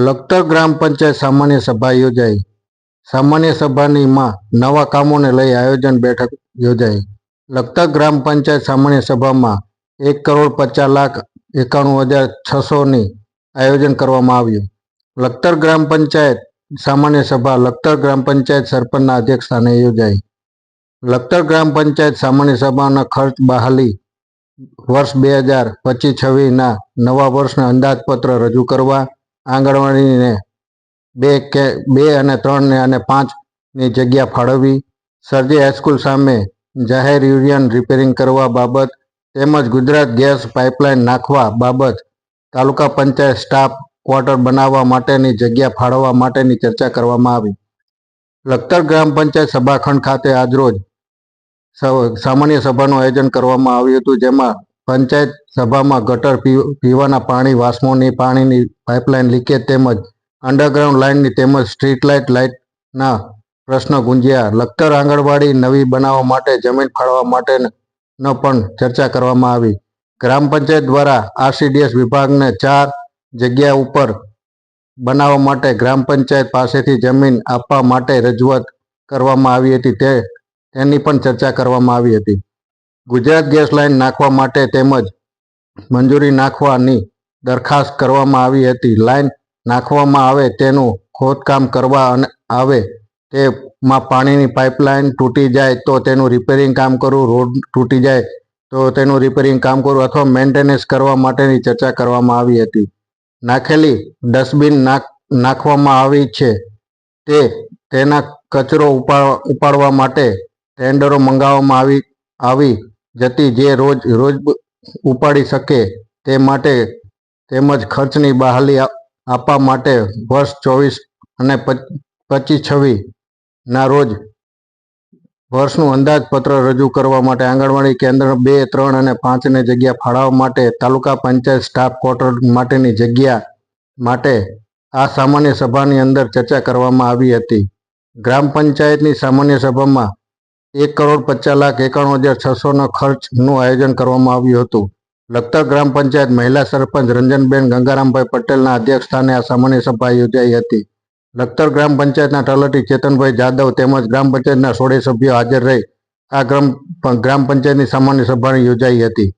લખતર ગ્રામ પંચાયત સામાન્ય સભા યોજાઈ। સામાન્ય સભાની માં નવા કામોને લઈ આયોજન બેઠક યોજાઈ। લખતર ગ્રામ પંચાયત સામાન્ય સભામાં 1,50,91,600 ની આયોજન કરવામાં આવ્યું। લખતર ગ્રામ પંચાયત સામાન્ય સભા લખતર ગ્રામ પંચાયત સરપંચના અધ્યક્ષસ્થાને યોજાઈ। લખતર ગ્રામ પંચાયત સામાન્ય સભાના ખર્ચ બહાલી વર્ષ 2025-26ના નવા વર્ષના અંદાજપત્ર રજૂ કરવા, આંગણવાડીને 2 અને 3 અને 5 ની જગ્યા ફાળવવી, સરજી હાઈસ્કૂલ સામે જાહેર યુરિયન રિપેરિંગ કરવા બાબત તેમજ ગુજરાત ગેસ પાઇપલાઇન નાખવા બાબત તાલુકા પંચાયત સ્ટાફ ક્વાર્ટર બનાવવા માટેની જગ્યા ફાળવવા માટેની ચર્ચા કરવામાં આવી। લખતર ગ્રામ પંચાયત સભાખંડ ખાતે આજરોજ સામાન્ય સભાનું આયોજન કરવામાં આવ્યું હતું, જેમાં પંચાયત સભામાં ગટર પીવાના પાણી, વાસ્મોની પાણીની પાઇપલાઇન લીકેજ તેમજ અંડરગ્રાઉન્ડ લાઇનની તેમજ સ્ટ્રીટ લાઇટના પ્રશ્ન ગુંજ્યા। લખતર આંગણવાડી નવી બનાવવા માટે જમીન ફાળવવા માટેનો પણ ચર્ચા કરવામાં આવી। ગ્રામ પંચાયત દ્વારા RCDS વિભાગને 4 જગ્યા ઉપર બનાવવા માટે ગ્રામ પંચાયત પાસેથી જમીન આપવા માટે રજૂઆત કરવામાં આવી હતી, તેની પણ ચર્ચા કરવામાં આવી હતી। ગુજરાત ગેસ લાઇન નાખવા માટે તેમજ મંજૂરી નાખવાની દરખાસ્ત કરવામાં આવી હતી। લાઇન નાખવામાં આવે તેનું ખોદકામ કરવા આવે તેમાં પાણીની પાઇપલાઇન તૂટી જાય તો તેનું રિપેરિંગ કામ કરવું, રોડ તૂટી જાય તો તેનું રિપેરિંગ કામ કરવું અથવા મેન્ટેનન્સ કરવા માટેની ચર્ચા કરવામાં આવી હતી। નાખેલી ડસ્ટબિન નાખવામાં આવી છે તેના કચરો ઉપાડવા માટે ટેન્ડરો મંગાવવામાં આવી જતી, જે રોજ ઉપાડી શકે તે માટે તેમજ ખર્ચની બહાલી આપવા માટે વર્ષ 24 અને 25-26 ના રોજ વર્ષનું અંદાજપત્ર રજૂ કરવા માટે આંગણવાડી કેન્દ્ર 2, 3 અને 5 ની જગ્યા ફાળવવા માટે તાલુકા પંચાયત સ્ટાફ ક્વાર્ટર માટેની જગ્યા માટે આ સામાન્ય સભાની અંદર ચર્ચા કરવામાં આવી હતી। ગ્રામ પંચાયતની સામાન્ય સભામાં 1,50,91,600 ખર્ચનું આયોજન કરવામાં આવ્યું હતું। લખતર ગ્રામ પંચાયત મહિલા સરપંચ રંજનબેન ગંગારામભાઈ પટેલના અધ્યક્ષસ્થાને આ સામાન્ય સભા યોજાઈ હતી। લખતર ગ્રામ પંચાયતના તલાટી ચેતનભાઈ જાદવ તેમજ ગ્રામ પંચાયતના 16 સભ્યો હાજર રહી આ ગ્રામ પંચાયતની સામાન્ય સભા યોજાઈ હતી।